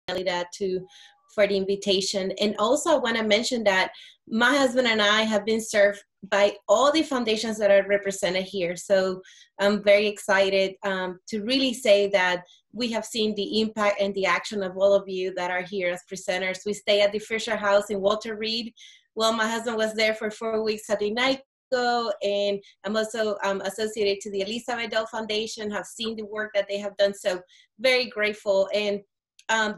Nelida for the invitation. And also I want to mention that my husband and I have been served by all the foundations that are represented here. So I'm very excited to really say that we have seen the impact and the action of all of you that are here as presenters. We stay at the Fisher House in Walter Reed. Well, my husband was there for 4 weeks at the night. And I'm also associated to the Elizabeth Dole Foundation, have seen the work that they have done. So very grateful. And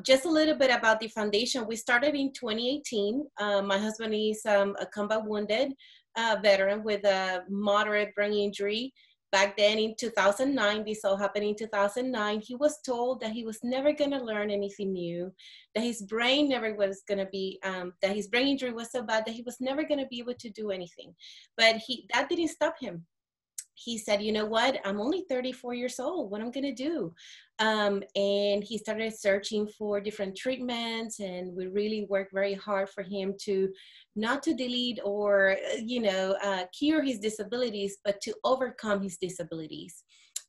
just a little bit about the foundation. We started in 2018. My husband is a combat wounded veteran with a moderate brain injury. Back then in 2009, this all happened in 2009, he was told that he was never gonna learn anything new, that his brain never was gonna be, that his brain injury was so bad that he was never gonna be able to do anything. But that didn't stop him. He said, you know what, I'm only 34 years old, what am I gonna do? And he started searching for different treatments, and we really worked very hard for him to not to delete or, cure his disabilities, but to overcome his disabilities.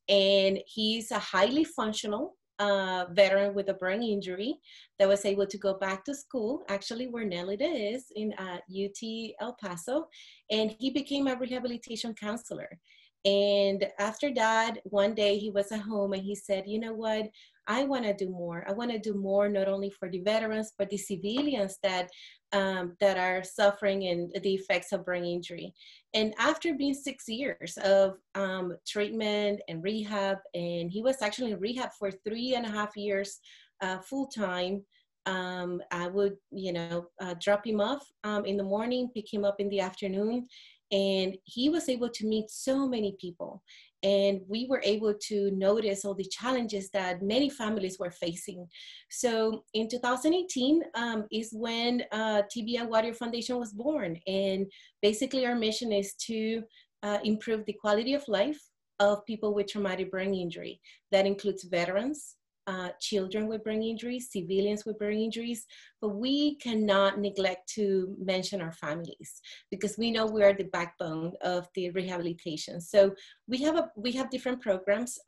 And he's a highly functional veteran with a brain injury that was able to go back to school, actually where Nelida is, in UT El Paso, and he became a rehabilitation counselor. And after that, one day he was at home and he said, you know what, I want to do more. I want to do more, not only for the veterans, but the civilians that are suffering and the effects of brain injury. And after being 6 years of treatment and rehab, and he was actually in rehab for 3.5 years full time. I would, drop him off in the morning, pick him up in the afternoon. And he was able to meet so many people. And we were able to notice all the challenges that many families were facing. So in 2018 is when TBI Warrior Foundation was born. And basically our mission is to improve the quality of life of people with traumatic brain injury. That includes veterans, children with brain injuries, civilians with brain injuries, but we cannot neglect to mention our families, because we know we are the backbone of the rehabilitation. So we have different programs.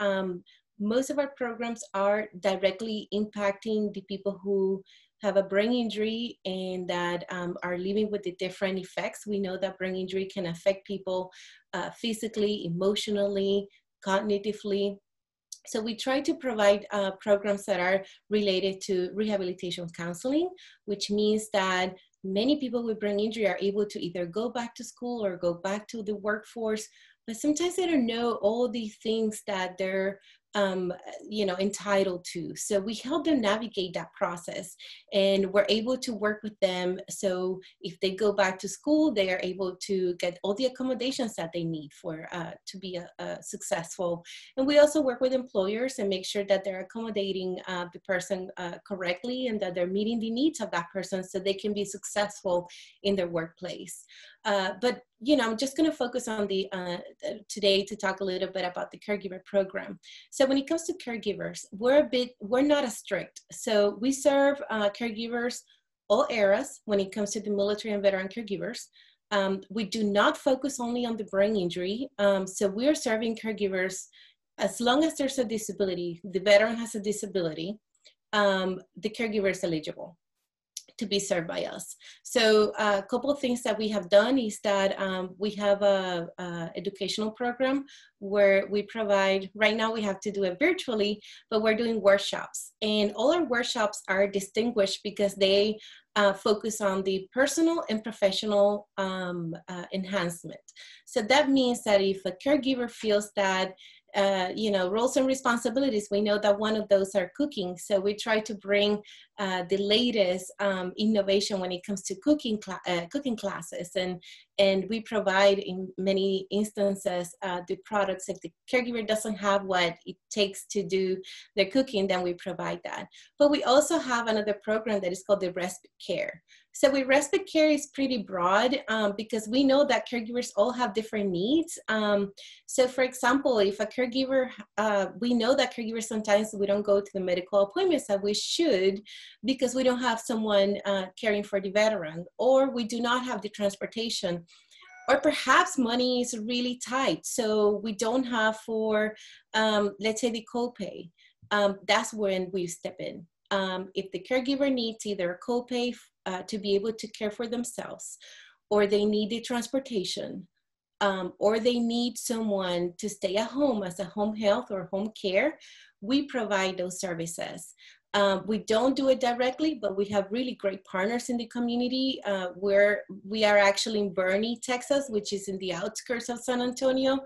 Most of our programs are directly impacting the people who have a brain injury and that are living with the different effects. We know that brain injury can affect people physically, emotionally, cognitively. So we try to provide programs that are related to rehabilitation counseling, which means that many people with brain injury are able to either go back to school or go back to the workforce, but sometimes they don't know all the things that they're entitled to. So we help them navigate that process, and we're able to work with them. So if they go back to school, they are able to get all the accommodations that they need for to be successful. And we also work with employers and make sure that they're accommodating the person correctly, and that they're meeting the needs of that person so they can be successful in their workplace. But I'm just going to focus on the today to talk a little bit about the caregiver program. So when it comes to caregivers, we're not as strict. So we serve caregivers all eras when it comes to the military and veteran caregivers. We do not focus only on the brain injury. So we are serving caregivers as long as there's a disability, the veteran has a disability, the caregiver is eligible to be served by us. So a couple of things that we have done is that we have a educational program where we provide, right now we have to do it virtually, but we're doing workshops. And all our workshops are distinguished because they focus on the personal and professional enhancement. So that means that if a caregiver feels that roles and responsibilities, we know that one of those are cooking. So we try to bring the latest innovation when it comes to cooking classes. And we provide, in many instances, the products. If the caregiver doesn't have what it takes to do their cooking, then we provide that. But we also have another program that is called the respite care. So with respite care is pretty broad because we know that caregivers all have different needs. So for example, if a caregiver, we know that caregivers sometimes we don't go to the medical appointments that we should because we don't have someone caring for the veteran, or we do not have the transportation, or perhaps money is really tight. So we don't have for, let's say, the copay. That's when we step in. If the caregiver needs either a copay to be able to care for themselves, or they need the transportation, or they need someone to stay at home as a home health or home care, we provide those services. We don't do it directly, but we have really great partners in the community where we are actually in Boerne, Texas, which is in the outskirts of San Antonio.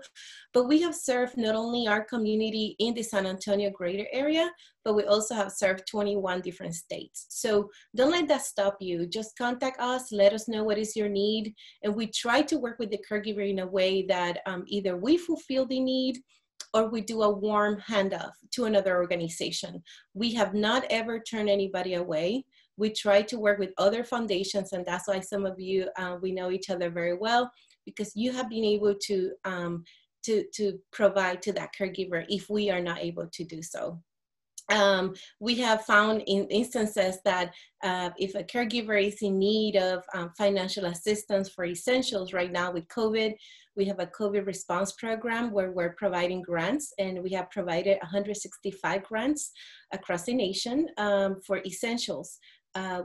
But we have served not only our community in the San Antonio greater area, but we also have served 21 different states. So don't let that stop you. Just contact us, let us know what is your need. And we try to work with the caregiver in a way that either we fulfill the need or we do a warm handoff to another organization. We have not ever turned anybody away. We try to work with other foundations, and that's why some of you, we know each other very well, because you have been able to provide to that caregiver if we are not able to do so. We have found in instances that if a caregiver is in need of financial assistance for essentials right now with COVID, we have a COVID response program where we're providing grants, and we have provided 165 grants across the nation for essentials.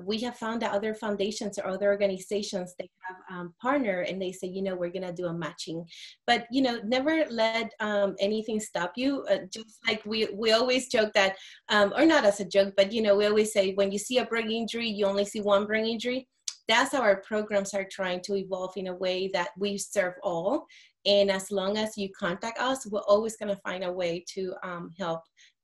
We have found that other foundations or other organizations, they have partnered and they say, you know, we're going to do a matching. But, you know, never let anything stop you. Just like we always joke that, or not as a joke, but, you know, we always say when you see a brain injury, you only see one brain injury. That's how our programs are trying to evolve in a way that we serve all. And as long as you contact us, we're always going to find a way to help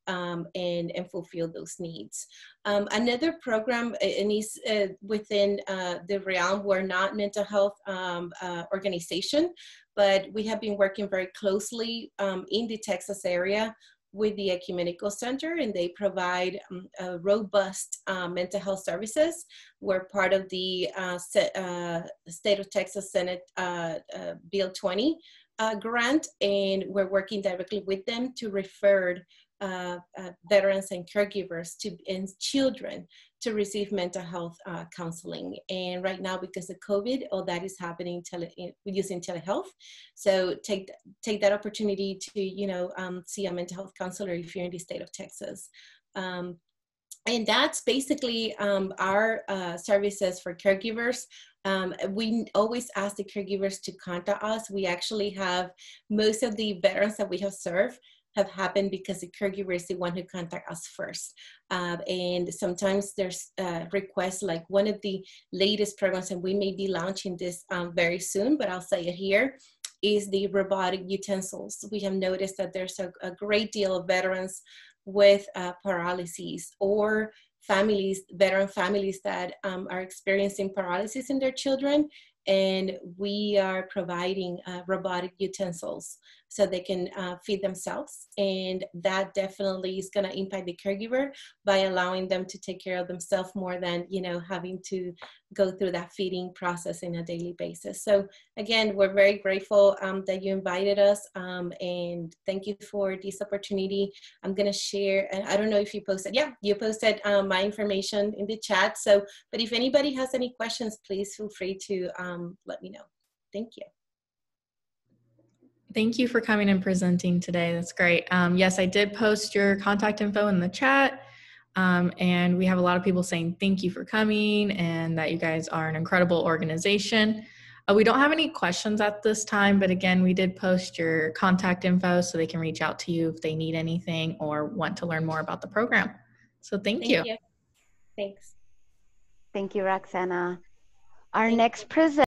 and fulfill those needs. Another program, and is within the realm, we're not mental health organization, but we have been working very closely in the Texas area with the Ecumenical Center, and they provide robust mental health services. We're part of the State of Texas Senate Bill 20 grant, and we're working directly with them to refer veterans and caregivers and children to receive mental health counseling. And right now, because of COVID, all that is happening using telehealth. So take that opportunity to, you know, see a mental health counselor if you're in the state of Texas. And that's basically our services for caregivers. We always ask the caregivers to contact us. We actually have most of the veterans that we have served have happened because the caregiver is the one who contacts us first. And sometimes there's requests, like one of the latest programs, and we may be launching this very soon, but I'll say it here, is the robotic utensils. We have noticed that there's a great deal of veterans with paralyses, or veteran families that are experiencing paralysis in their children, and we are providing robotic utensils so they can feed themselves. And that definitely is going to impact the caregiver by allowing them to take care of themselves more than, you know, having to go through that feeding process on a daily basis. So again, we're very grateful that you invited us, and thank you for this opportunity. I'm going to share, and I don't know if you posted, yeah, you posted my information in the chat. So, but if anybody has any questions, please feel free to let me know. Thank you. Thank you for coming and presenting today. That's great. Yes, I did post your contact info in the chat, and we have a lot of people saying thank you for coming and that you guys are an incredible organization. We don't have any questions at this time, but again, we did post your contact info so they can reach out to you if they need anything or want to learn more about the program. So thank you. Thanks. Thank you, Roxana. Our next presenter